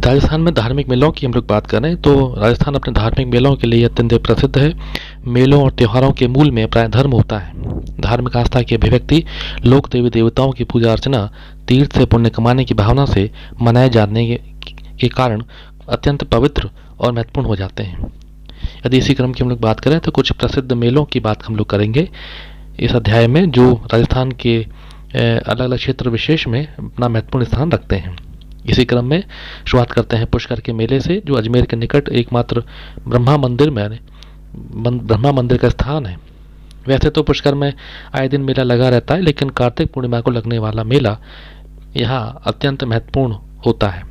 राजस्थान में धार्मिक मेलों की हम लोग बात करें तो राजस्थान अपने धार्मिक मेलों के लिए अत्यंत प्रसिद्ध है। मेलों और त्योहारों के मूल में प्राय धर्म होता है। धार्मिक आस्था की अभिव्यक्ति लोक देवी देवताओं की पूजा अर्चना, तीर्थ से पुण्य कमाने की भावना से मनाए जाने के कारण अत्यंत पवित्र और महत्वपूर्ण हो जाते हैं। यदि इसी क्रम की हम लोग बात करें तो कुछ प्रसिद्ध मेलों की बात हम लोग करेंगे इस अध्याय में, जो राजस्थान के अलग अलग क्षेत्र विशेष में अपना महत्वपूर्ण स्थान रखते हैं। इसी क्रम में शुरुआत करते हैं पुष्कर के मेले से, जो अजमेर के निकट एकमात्र ब्रह्मा मंदिर का स्थान है। वैसे तो पुष्कर में आए दिन मेला लगा रहता है, लेकिन कार्तिक पूर्णिमा को लगने वाला मेला यहाँ अत्यंत महत्वपूर्ण होता है,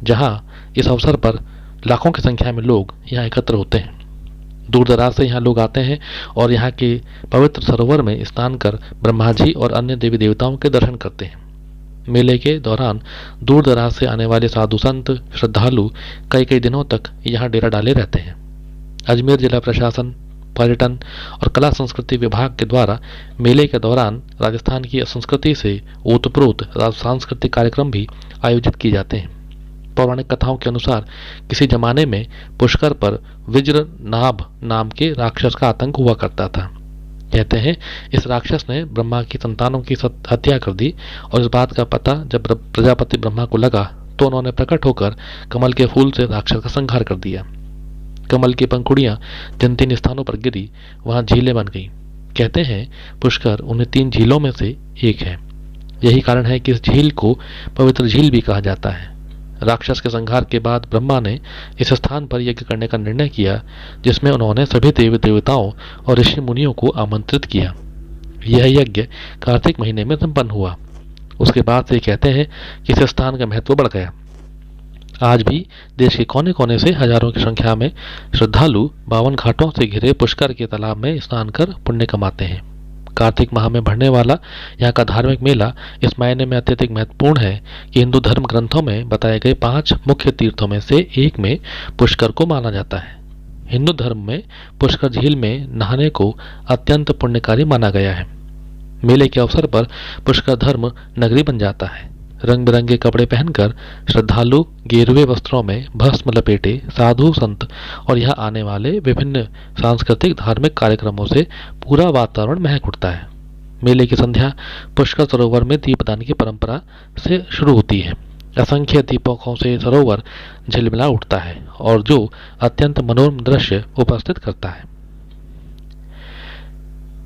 जहाँ इस अवसर पर लाखों की संख्या में लोग यहाँ एकत्र होते हैं। दूर दराज से यहाँ लोग आते हैं और यहाँ के पवित्र सरोवर में स्नान कर ब्रह्मा जी और अन्य देवी देवताओं के दर्शन करते हैं। मेले के दौरान दूर दराज से आने वाले साधु संत श्रद्धालु कई कई दिनों तक यहाँ डेरा डाले रहते हैं। अजमेर जिला प्रशासन, पर्यटन और कला संस्कृति विभाग के द्वारा मेले के दौरान राजस्थान की संस्कृति से ओतप्रोत सांस्कृतिक कार्यक्रम भी आयोजित किए जाते हैं। पौराणिक कथाओं के अनुसार किसी जमाने में पुष्कर पर वज्रनाभ नाम के राक्षस का आतंक हुआ करता था। कहते हैं इस राक्षस ने ब्रह्मा की संतानों की हत्या कर दी, और इस बात का पता जब प्रजापति ब्रह्मा को लगा तो उन्होंने प्रकट होकर कमल के फूल से राक्षस का संहार कर दिया। कमल की पंखुड़ियां जिन 3 स्थानों पर गिरी वहां झीलें बन गई। कहते हैं पुष्कर उन्हें 3 झीलों में से एक है। यही कारण है कि इस झील को पवित्र झील भी कहा जाता है। राक्षस के संहार के बाद ब्रह्मा ने इस स्थान पर यज्ञ करने का निर्णय किया, जिसमें उन्होंने सभी देवी देवताओं और ऋषि मुनियों को आमंत्रित किया। यह यज्ञ कार्तिक महीने में संपन्न हुआ। उसके बाद से कहते हैं कि इस स्थान का महत्व बढ़ गया। आज भी देश के कोने कोने से हजारों की संख्या में श्रद्धालु 52 घाटों से घिरे पुष्कर के तालाब में स्नान कर पुण्य कमाते हैं। कार्तिक माह में बढ़ने वाला यहाँ का धार्मिक मेला इस मायने में अत्यधिक महत्वपूर्ण है कि हिंदू धर्म ग्रंथों में बताए गए 5 मुख्य तीर्थों में से एक में पुष्कर को माना जाता है। हिंदू धर्म में पुष्कर झील में नहाने को अत्यंत पुण्यकारी माना गया है। मेले के अवसर पर पुष्कर धर्म नगरी बन जाता है। रंग बिरंगे कपड़े पहनकर श्रद्धालु गेरुए वस्त्रों में भस्म लपेटे साधु संत और यहाँ आने वाले विभिन्न सांस्कृतिक धार्मिक कार्यक्रमों से पूरा वातावरण महक उठता है। मेले की संध्या पुष्कर सरोवर में दीपदान की परंपरा से शुरू होती है। असंख्य दीपकों से सरोवर झिलमिला उठता है और जो अत्यंत मनोरम दृश्य उपस्थित करता है।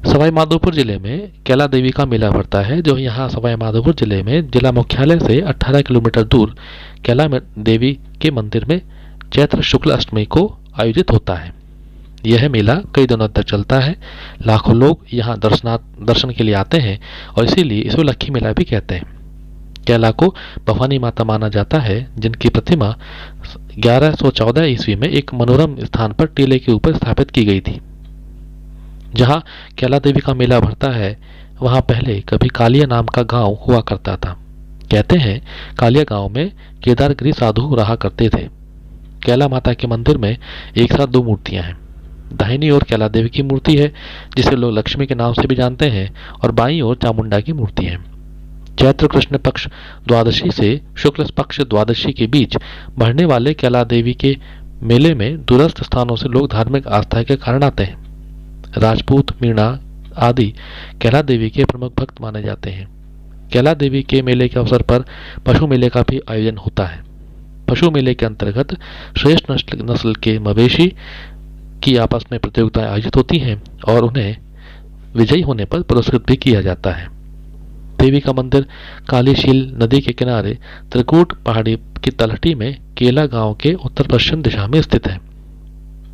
सवाई माधोपुर जिले में कैला देवी का मेला भरता है, जो यहाँ सवाई माधोपुर जिले में जिला मुख्यालय से 18 किलोमीटर दूर कैला देवी के मंदिर में चैत्र शुक्ल अष्टमी को आयोजित होता है। यह मेला कई दिनों तक चलता है। लाखों लोग यहाँ दर्शन के लिए आते हैं और इसीलिए इसे लक्खी मेला भी कहते हैं। कैला को भवानी माता माना जाता है, जिनकी प्रतिमा 1114 ईस्वी में एक मनोरम स्थान पर टीले के ऊपर स्थापित की गई थी। जहाँ कैला देवी का मेला भरता है वहाँ पहले कभी कालिया नाम का गांव हुआ करता था। कहते हैं कालिया गांव में केदारगिरी साधु रहा करते थे। कैला माता के मंदिर में एक साथ 2 मूर्तियां हैं। दाहिनी ओर कैला देवी की मूर्ति है, जिसे लोग लक्ष्मी के नाम से भी जानते हैं, और बाईं ओर चामुंडा की मूर्ति है। चैत्र कृष्ण पक्ष द्वादशी से शुक्ल पक्ष द्वादशी के बीच बढ़ने वाले कैला देवी के मेले में दूरस्थ स्थानों से लोग धार्मिक आस्था के कारण आते हैं। राजपूत, मीणा आदि कैला देवी के प्रमुख भक्त माने जाते हैं। कैला देवी के मेले के अवसर पर पशु मेले का भी आयोजन होता है। पशु मेले के अंतर्गत श्रेष्ठ नस्ल के मवेशी की आपस में प्रतियोगिताएं आयोजित होती हैं और उन्हें विजयी होने पर पुरस्कृत भी किया जाता है। देवी का मंदिर कालीशील नदी के किनारे त्रिकूट पहाड़ी की तलहटी में केला गांव के उत्तर पश्चिम दिशा में स्थित है।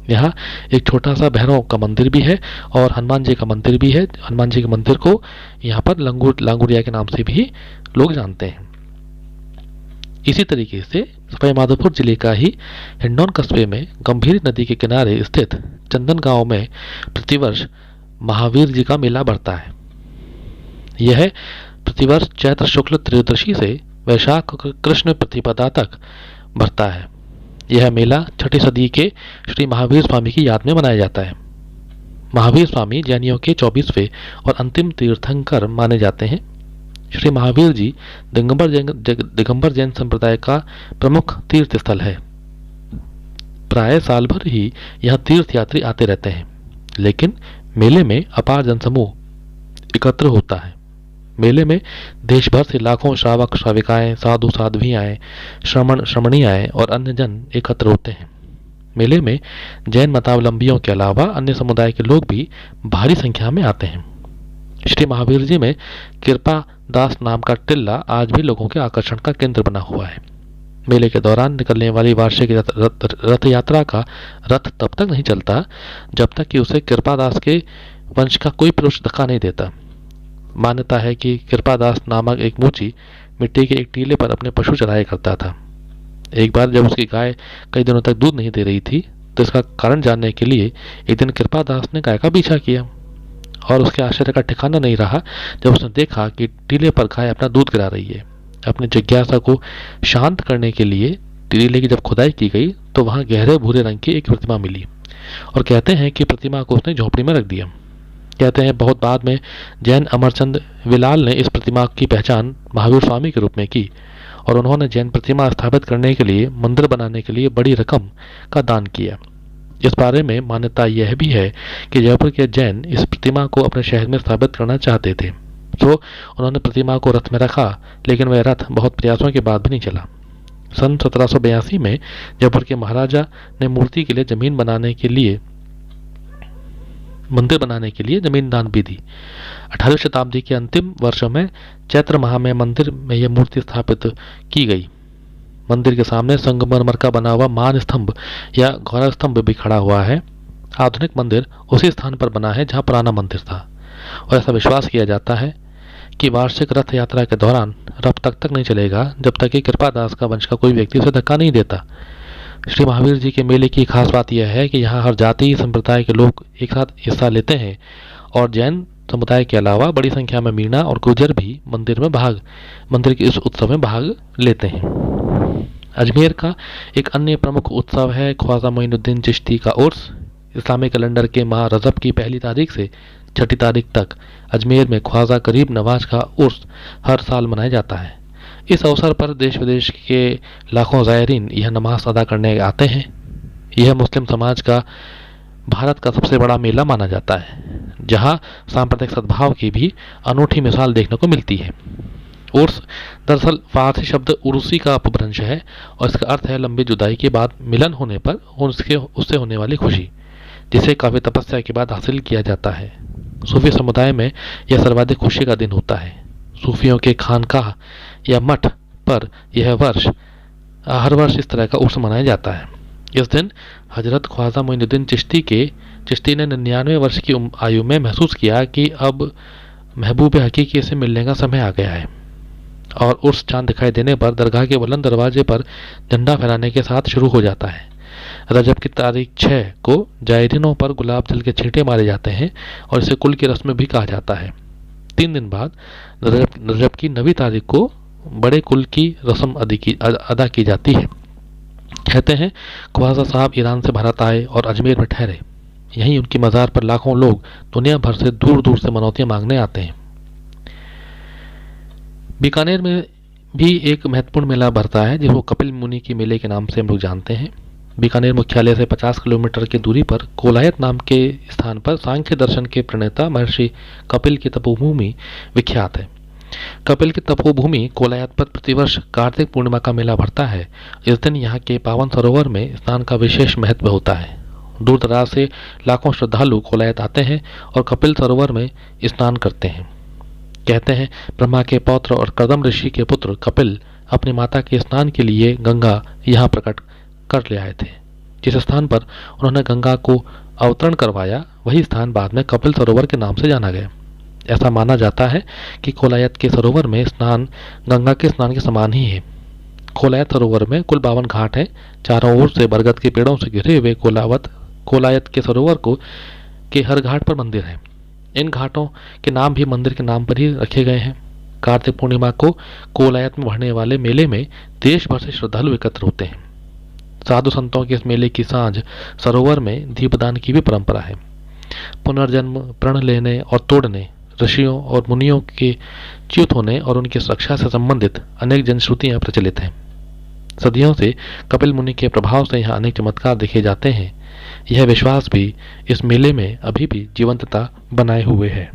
यहाँ एक छोटा सा भैरव का मंदिर भी है और हनुमान जी का मंदिर भी है। हनुमान जी के मंदिर को यहाँ पर लांगुरिया के नाम से भी लोग जानते हैं। इसी तरीके से सवाई माधोपुर जिले का ही हिंडौन कस्बे में गंभीर नदी के किनारे स्थित चंदन गांव में प्रतिवर्ष महावीर जी का मेला बढ़ता है। यह प्रतिवर्ष चैत्र शुक्ल त्रयोदशी से वैशाख कृष्ण प्रतिपदा तक बढ़ता है। यह मेला 6ठी सदी के श्री महावीर स्वामी की याद में मनाया जाता है। महावीर स्वामी जैनियों के 24वें और अंतिम तीर्थंकर माने जाते हैं। श्री महावीर जी दिगंबर जैन संप्रदाय का प्रमुख तीर्थ स्थल है। प्राय साल भर ही यहाँ तीर्थ यात्री आते रहते हैं, लेकिन मेले में अपार जनसमूह एकत्र होता है। मेले में देश भर से लाखों श्रावक श्राविकाएं, साधु साध्वियाएं, श्रमण श्रमणियाएं और अन्य जन एकत्र होते हैं। मेले में जैन मतावलंबियों के अलावा अन्य समुदाय के लोग भी भारी संख्या में आते हैं। श्री महावीर जी में कृपा दास नाम का टिल्ला आज भी लोगों के आकर्षण का केंद्र बना हुआ है। मेले के दौरान निकलने वाली वार्षिक रथ यात्रा का रथ तब तक नहीं चलता जब तक कि उसे कृपादास के वंश का कोई पुरुष धक्का नहीं देता। मान्यता है कि कृपादास नामक एक मूची मिट्टी के एक टीले पर अपने पशु चराया करता था। एक बार जब उसकी गाय कई दिनों तक दूध नहीं दे रही थी, तो इसका कारण जानने के लिए एक दिन कृपादास ने गाय का पीछा किया और उसके आश्चर्य का ठिकाना नहीं रहा जब उसने देखा कि टीले पर गाय अपना दूध गिरा रही है। अपनी जिज्ञासा को शांत करने के लिए टीले की जब खुदाई की गई तो वहां गहरे भूरे रंग की एक प्रतिमा मिली और कहते हैं कि प्रतिमा को उसने झोपड़ी में रख दिया। कहते हैं बहुत बाद में जैन अमरचंद विलाल ने इस प्रतिमा की पहचान महावीर स्वामी के रूप में की और उन्होंने जैन प्रतिमा स्थापित करने के लिए मंदिर बनाने के लिए बड़ी रकम का दान किया। इस बारे में मान्यता यह भी है कि जयपुर के जैन इस प्रतिमा को अपने शहर में स्थापित करना चाहते थे, तो उन्होंने प्रतिमा को रथ में रखा, लेकिन वह रथ बहुत प्रयासों के बाद भी नहीं चला। सन 1782 में जयपुर के महाराजा ने मूर्ति के लिए मंदिर बनाने के लिए जमीन दान भी दी। 18वीं शताब्दी के अंतिम वर्षों में चैत्र माह में मंदिर में यह मूर्ति स्थापित की गई। मंदिर के सामने संगमरमर का बना हुआ मान स्तंभ या गौरव स्तंभ भी खड़ा हुआ है। आधुनिक मंदिर उसी स्थान पर बना है जहां पुराना मंदिर था और ऐसा विश्वास किया जाता है कि वार्षिक रथ यात्रा के दौरान रथ तक नहीं चलेगा जब तक कि कृपादास का वंश का कोई व्यक्ति उसे धक्का नहीं देता। श्री महावीर जी के मेले की खास बात यह है कि यहाँ हर जाति संप्रदाय के लोग एक साथ हिस्सा लेते हैं और जैन समुदाय के अलावा बड़ी संख्या में मीणा और गुर्जर भी मंदिर के इस उत्सव में भाग लेते हैं। अजमेर का एक अन्य प्रमुख उत्सव है ख्वाजा मोइनुद्दीन चिश्ती का उर्स। इस्लामी कैलेंडर के माह रजब की 1 तारीख से 6 तारीख तक अजमेर में ख्वाजा करीब नवाज का उर्स हर साल मनाया जाता है। इस अवसर पर देश विदेश के लाखों ज़ायरीन यह नमाज अदा करने आते हैं। यह मुस्लिम समाज का भारत का सबसे बड़ा मेला माना जाता है, जहां सांप्रदायिक सद्भाव की भी अनूठी मिसाल देखने को मिलती है। उर्स दरअसल फारसी शब्द उर्सी का अपभ्रंश है और इसका अर्थ है लंबी जुदाई के बाद मिलन होने पर उससे होने वाली खुशी, जिसे काफी तपस्या के बाद हासिल किया जाता है। सूफी समुदाय में यह सर्वाधिक खुशी का दिन होता है। सूफियों के खानकाह या मठ पर हर वर्ष इस तरह का उर्स मनाया जाता है। इस दिन हजरत ख्वाजा मोइनुद्दीन चिश्ती ने 99 वर्ष की आयु में महसूस किया कि अब महबूब हकीकी से मिलने का समय आ गया है और उर्स चांद दिखाई देने पर दरगाह के बुलंद दरवाजे पर झंडा फहराने के साथ शुरू हो जाता है। रजब की तारीख 6 को जायरीनों पर गुलाब जल के छींटे मारे जाते हैं और इसे कुल की रस्म भी कहा जाता है। 3 दिन बाद रजब की 9वीं तारीख को बड़े कुल की रस्म अदा की जाती है। कहते हैं ख्वाजा साहब ईरान से भारत आए और अजमेर में ठहरे। यहीं उनकी मज़ार पर लाखों लोग दुनिया भर से दूर दूर से मनौतियां मांगने आते हैं। बीकानेर में भी एक महत्वपूर्ण मेला भरता है जिसको कपिल मुनि की मेले के नाम से हम लोग जानते हैं। बीकानेर मुख्यालय से 50 किलोमीटर की दूरी पर कोलायत नाम के स्थान पर सांख्य दर्शन के प्रणेता महर्षि कपिल की तपोभूमि विख्यात है। कपिल की तपोभूमि कोलायत पर प्रतिवर्ष कार्तिक पूर्णिमा का मेला भरता है। इस दिन यहाँ के पावन सरोवर में स्नान का विशेष महत्व होता है। दूर दराज से लाखों श्रद्धालु कोलायत आते हैं और कपिल सरोवर में स्नान करते हैं। कहते हैं ब्रह्मा के पौत्र और कदम ऋषि के पुत्र कपिल अपनी माता के स्नान के लिए गंगा यहाँ प्रकट कर ले आए थे। जिस स्थान पर उन्होंने गंगा को अवतरण करवाया वही स्थान बाद में कपिल सरोवर के नाम से जाना गया। ऐसा माना जाता है कि कोलायत के सरोवर में स्नान गंगा के स्नान के समान ही है। कोलायत सरोवर में कुल 52 घाट हैं। चारों ओर से बरगद के पेड़ों से घिरे हुए कोलायत के सरोवर के हर घाट पर मंदिर है। इन घाटों के नाम भी मंदिर के नाम पर ही रखे गए हैं। कार्तिक पूर्णिमा को कोलायत में बढ़ने वाले मेले में देश भर से श्रद्धालु एकत्र होते हैं। साधु संतों के इस मेले की सांझ सरोवर में दीपदान की भी परंपरा है। पुनर्जन्म, प्रण लेने और तोड़ने, ऋषियों और मुनियों के च्युत होने और उनकी सुरक्षा से संबंधित अनेक जनश्रुतियां प्रचलित हैं। सदियों से कपिल मुनि के प्रभाव से यहाँ अनेक चमत्कार देखे जाते हैं। यह विश्वास भी इस मेले में अभी भी जीवंतता बनाए हुए है।